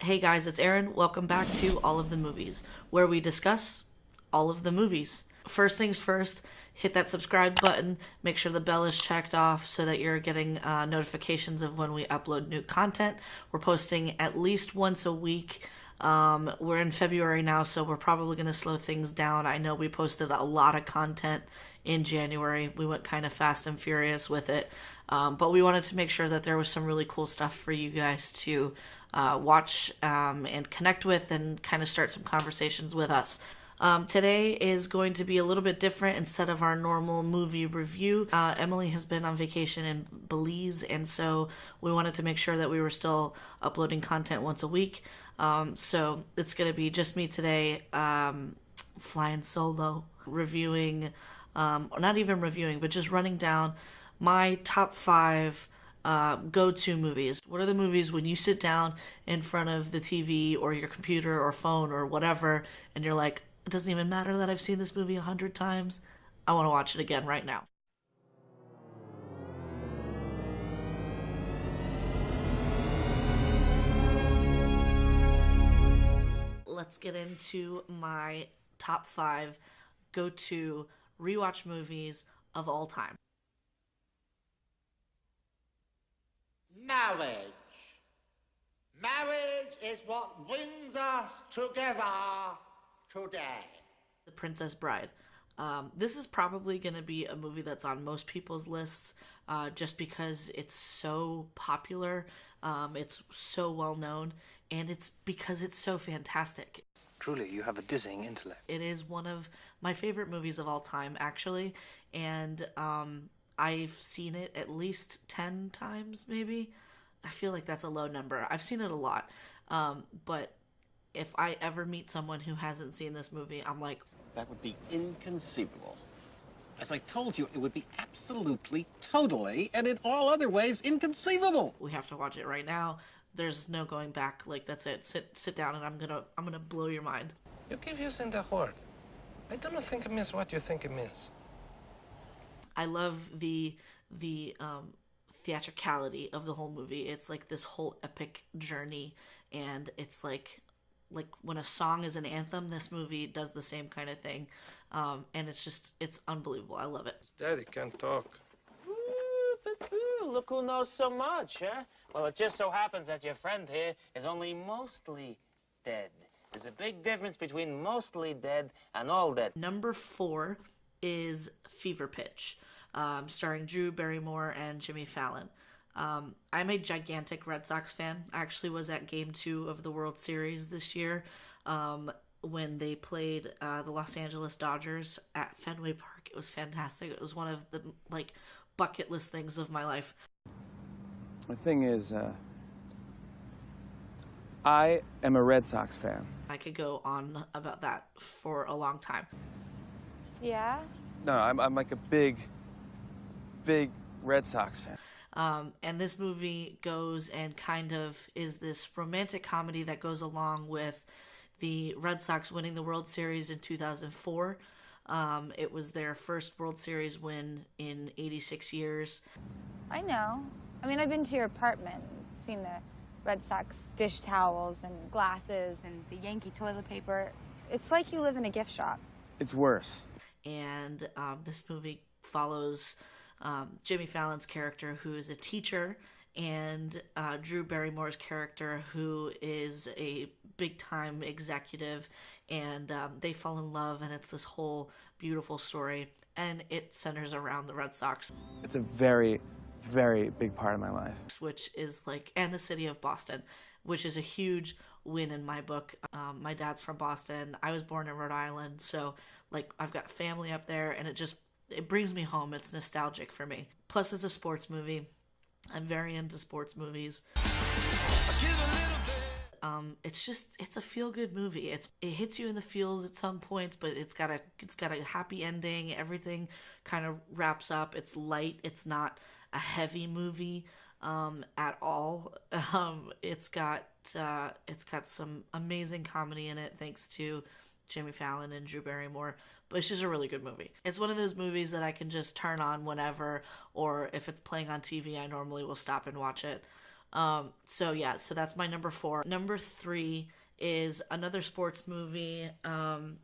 Hey guys, it's Erinn. Welcome back to All of the Movies, where we discuss all of the movies. First things first, hit that subscribe button. Make sure the bell is checked off so that you're getting notifications of when we upload new content. We're posting at least once a week. We're in February now, so we're probably going to slow things down. I know we posted a lot of content in January. We went kind of fast and furious with it. But we wanted to make sure that there was some really cool stuff for you guys to watch and connect with and kind of start some conversations with us. Today is going to be a little bit different. Instead of our normal movie review, Emily has been on vacation in Belize, and so we wanted to make sure that we were still uploading content once a week. So it's going to be just me today, flying solo, reviewing, not even reviewing, but just running down my top 5 go-to movies. What are the movies when you sit down in front of the TV or your computer or phone or whatever, and you're like, it doesn't even matter that I've seen this movie 100 times. I want to watch it again right now. Let's get into my top 5 go-to rewatch movies of all time. Marriage. Marriage is what brings us together today. The Princess Bride. This is probably going to be a movie that's on most people's lists just because it's so popular, it's so well known, and it's because it's so fantastic. Truly, you have a dizzying intellect. It is one of my favorite movies of all time, actually, and I've seen it at least 10 times, maybe. I feel like that's a low number. I've seen it a lot, but if I ever meet someone who hasn't seen this movie, I'm like, that would be inconceivable. As I told you, it would be absolutely, totally, and in all other ways, inconceivable. We have to watch it right now. There's no going back. Like, that's it. Sit down, and I'm gonna blow your mind. You keep using the word. I don't think it means what you think it means. I love the theatricality of the whole movie. It's like this whole epic journey, and it's like when a song is an anthem, this movie does the same kind of thing, and it's unbelievable. I love it. Daddy can't talk. Look who knows so much, huh? Well, it just so happens that your friend here is only mostly dead. There's a big difference between mostly dead and all dead. Number 4 is Fever Pitch, starring Drew Barrymore and Jimmy Fallon. I'm a gigantic Red Sox fan. I actually was at Game 2 of the World Series this year when they played the Los Angeles Dodgers at Fenway Park. It was fantastic. It was one of the bucket list things of my life. The thing is, I am a Red Sox fan. I could go on about that for a long time. Yeah? No, I'm like a big Red Sox fan. And this movie goes and kind of is this romantic comedy that goes along with the Red Sox winning the World Series in 2004. It was their first World Series win in 86 years. I know. I mean, I've been to your apartment, seen the Red Sox dish towels and glasses and the Yankee toilet paper. It's like you live in a gift shop. It's worse. And this movie follows Jimmy Fallon's character, who is a teacher, and Drew Barrymore's character, who is a big-time executive, and they fall in love, and it's this whole beautiful story, and it centers around the Red Sox. It's a very, very big part of my life. Which is and the city of Boston, which is a huge win in my book. My dad's from Boston. I was born in Rhode Island, so I've got family up there, and it brings me home. It's nostalgic for me. Plus, it's a sports movie. I'm very into sports movies. It's a feel-good movie. It hits you in the feels at some points, but it's got a happy ending. Everything kind of wraps up. It's light. It's not a heavy movie at all. It's got some amazing comedy in it, thanks to Jimmy Fallon and Drew Barrymore, but it's just a really good movie. It's one of those movies that I can just turn on whenever, or if it's playing on TV, I normally will stop and watch it. So yeah, so that's my number 4. Number 3 is another sports movie.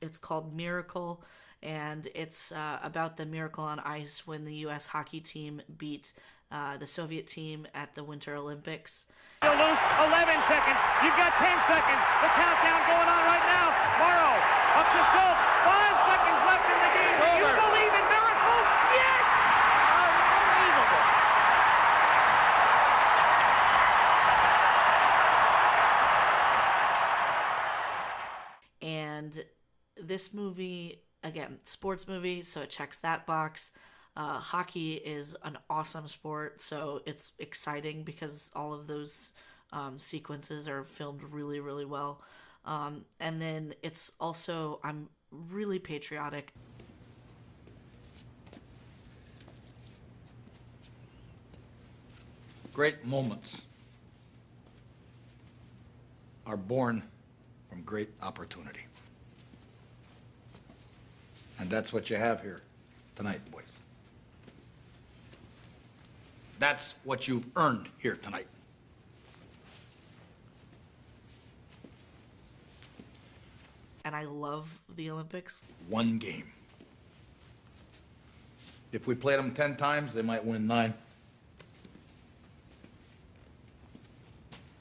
It's called Miracle, and it's about the miracle on ice when the U.S. hockey team beat the Soviet team at the Winter Olympics. You'll lose 11 seconds. You've got 10 seconds. The countdown going on right now. Morrow up to Schultz. 5 seconds left in the game. Do you believe in miracles? Yes! Unbelievable. And this movie, again, sports movie, so it checks that box. Hockey is an awesome sport, so it's exciting because all of those sequences are filmed really, really well. And then it's also, I'm really patriotic. Great moments are born from great opportunity. And that's what you have here tonight, boys. That's what you've earned here tonight. And I love the Olympics. One game. If we played them 10 times, they might win 9.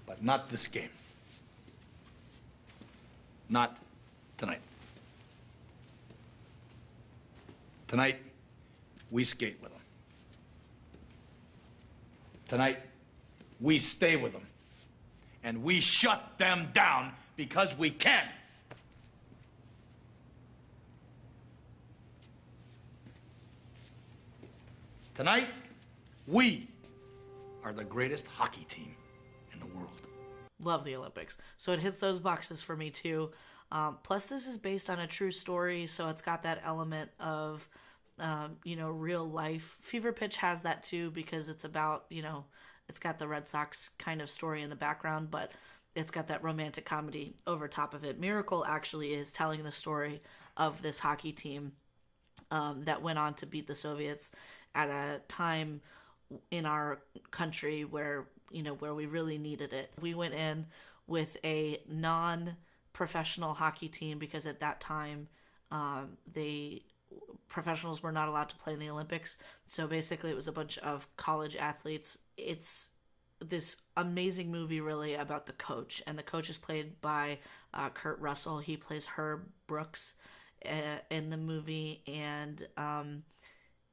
But not this game. Not tonight. Tonight, we skate with them. Tonight, we stay with them. And we shut them down because we can. Tonight, we are the greatest hockey team in the world. Love the Olympics. So it hits those boxes for me too. Plus, this is based on a true story, so it's got that element of, real life. Fever Pitch has that too because it's about, it's got the Red Sox kind of story in the background, but it's got that romantic comedy over top of it. Miracle actually is telling the story of this hockey team that went on to beat the Soviets at a time in our country where we really needed it. We went in with a non-professional hockey team because at that time, professionals were not allowed to play in the Olympics. So basically it was a bunch of college athletes. It's this amazing movie really about the coach, and the coach is played by Kurt Russell. He plays Herb Brooks in the movie, and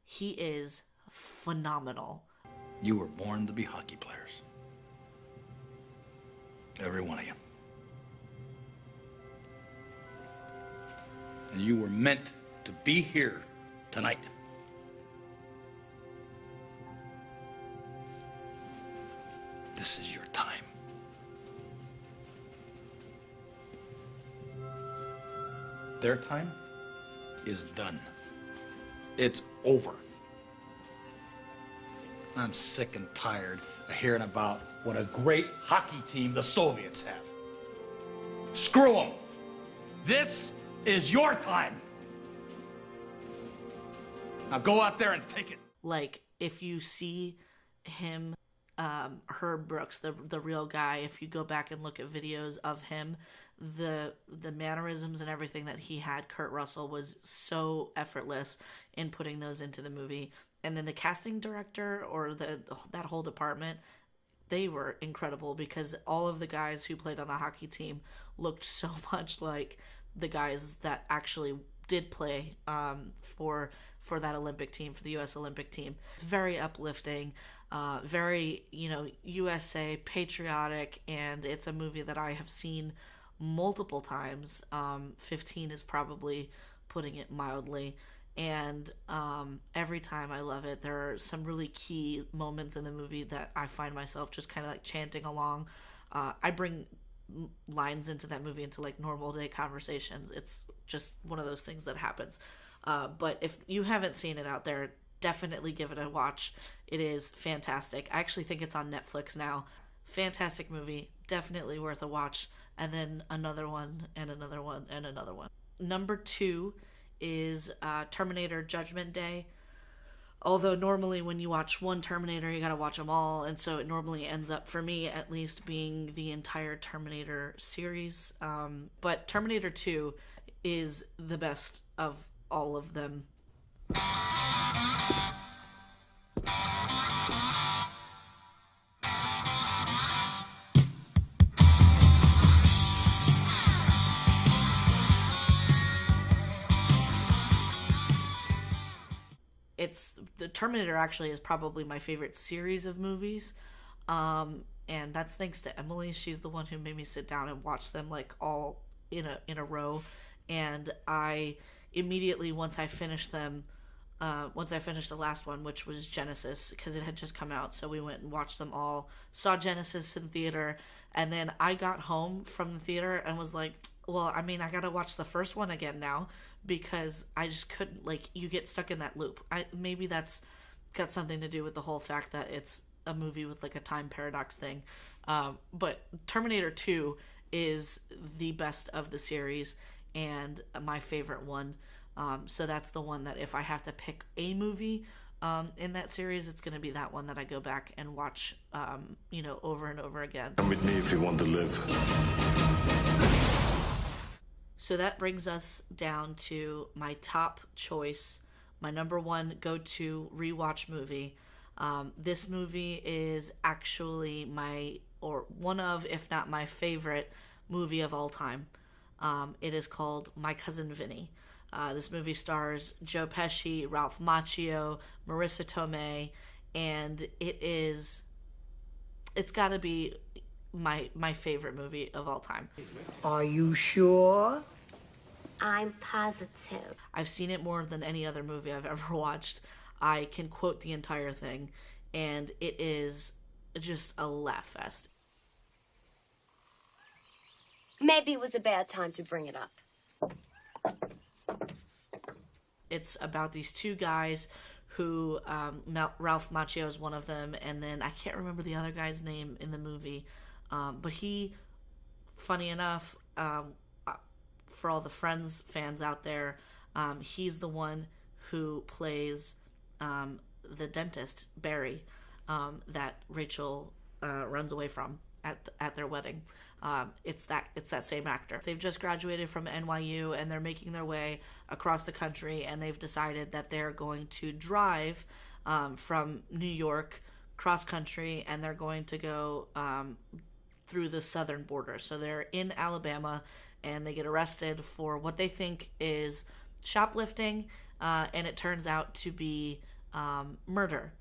he is phenomenal. You were born to be hockey players. Every one of you. And you were meant to be here tonight. This is your time. Their time is done. It's over. I'm sick and tired of hearing about what a great hockey team the Soviets have. Screw them. This is your time. Now go out there and take it. Like, if you see him, Herb Brooks, the real guy, if you go back and look at videos of him, the mannerisms and everything that he had, Kurt Russell was so effortless in putting those into the movie. And then the casting director or that whole department, they were incredible because all of the guys who played on the hockey team looked so much like the guys that actually did play for that Olympic team, for the U.S. Olympic team. It's very uplifting, very, USA patriotic, and it's a movie that I have seen multiple times. 15 is probably putting it mildly. And every time I love it. There are some really key moments in the movie that I find myself just kind of like chanting along. I bring lines into that movie into like normal day conversations. It's just one of those things that happens. But if you haven't seen it out there, definitely give it a watch. It is fantastic. I actually think it's on Netflix now. Fantastic movie. Definitely worth a watch. And then another one and another one and another one. Number 2 is Terminator Judgment Day. Although normally when you watch one Terminator, you gotta watch them all, and so it normally ends up, for me at least, being the entire Terminator series. But Terminator 2 is the best of all of them. The Terminator actually is probably my favorite series of movies, and that's thanks to Emily. She's the one who made me sit down and watch them like all in a row. And I immediately, once I finished the last one, which was Genesis, because it had just come out, so we went and watched them all. Saw Genesis in theater, and then I got home from the theater and was like, well, I mean, I gotta watch the first one again now, because I just couldn't, like, you get stuck in that loop. Maybe that's got something to do with the whole fact that it's a movie with like a time paradox thing. But Terminator 2 is the best of the series and my favorite one. So that's the one that if I have to pick a movie in that series, it's going to be that one that I go back and watch, over and over again. Come with me if you want to live. So that brings us down to my top choice, my number one go-to rewatch movie. This movie is actually one of, if not my favorite movie of all time. It is called My Cousin Vinnie. This movie stars Joe Pesci, Ralph Macchio, Marissa Tomei, and it's got to be my favorite movie of all time. Are you sure? I'm positive. I've seen it more than any other movie I've ever watched. I can quote the entire thing, and it is just a laugh fest. Maybe it was a bad time to bring it up. It's about these two guys who, Ralph Macchio is one of them, and then I can't remember the other guy's name in the movie, but he, funny enough, for all the Friends fans out there, he's the one who plays the dentist, Barry, that Rachel runs away from at their wedding. It's that same actor. They've just graduated from NYU and they're making their way across the country, and they've decided that they're going to drive from New York cross country, and they're going to go through the southern border. So they're in Alabama, and they get arrested for what they think is shoplifting, and it turns out to be murder.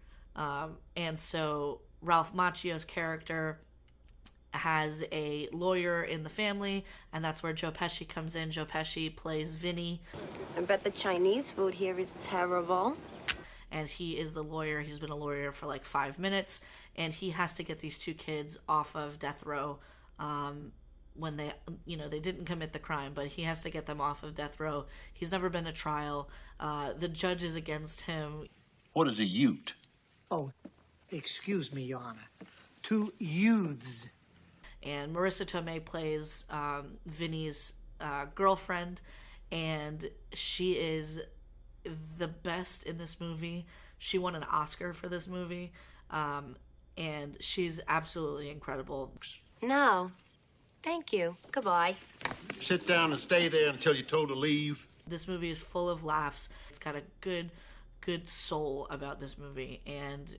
And so Ralph Macchio's character has a lawyer in the family, and that's where Joe Pesci comes in. Joe Pesci plays Vinny. I bet the Chinese food here is terrible. And he is the lawyer. He's been a lawyer for like 5 minutes, and he has to get these two kids off of death row when they didn't commit the crime, but he has to get them off of death row. He's never been to trial. The judge is against him. What is a ute? Oh, excuse me, Your Honor. 2 youths. And Marissa Tomei plays Vinny's girlfriend, and she is the best in this movie. She won an Oscar for this movie, and she's absolutely incredible. No, thank you. Goodbye. Sit down and stay there until you're told to leave. This movie is full of laughs. It's got a good soul about this movie, and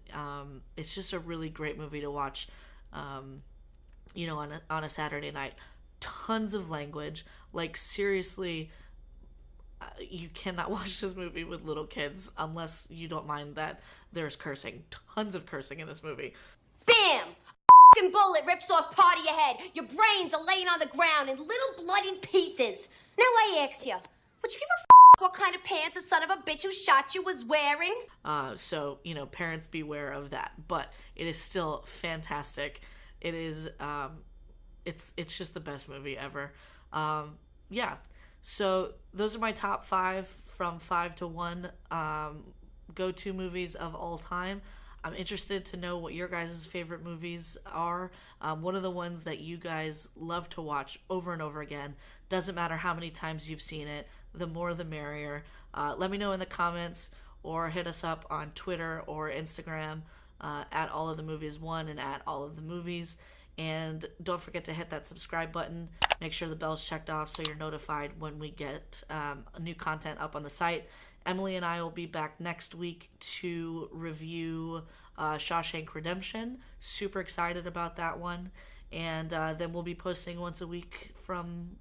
it's just a really great movie to watch on a Saturday night. Tons of language. Like, seriously, you cannot watch this movie with little kids unless you don't mind that there's cursing. Tons of cursing in this movie. Bam! A f***ing bullet rips off part of your head. Your brains are laying on the ground in little bloody pieces. Now I ask you, would you give a f*** what kind of pants a son of a bitch who shot you was wearing? So, parents beware of that. But it is still fantastic. It is, it's just the best movie ever. Yeah. So those are my top 5 from 5 to 1 go-to movies of all time. I'm interested to know what your guys' favorite movies are. What are the ones that you guys love to watch over and over again? Doesn't matter how many times you've seen it. The more the merrier. Let me know in the comments or hit us up on Twitter or Instagram at All of the Movies 1 and at All of the Movies. And don't forget to hit that subscribe button. Make sure the bell's checked off so you're notified when we get new content up on the site. Emily and I will be back next week to review Shawshank Redemption. Super excited about that one. And then we'll be posting once a week from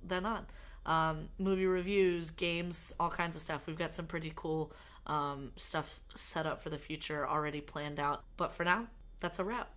then on. Movie reviews, games, all kinds of stuff. We've got some pretty cool stuff set up for the future already planned out. But for now, that's a wrap.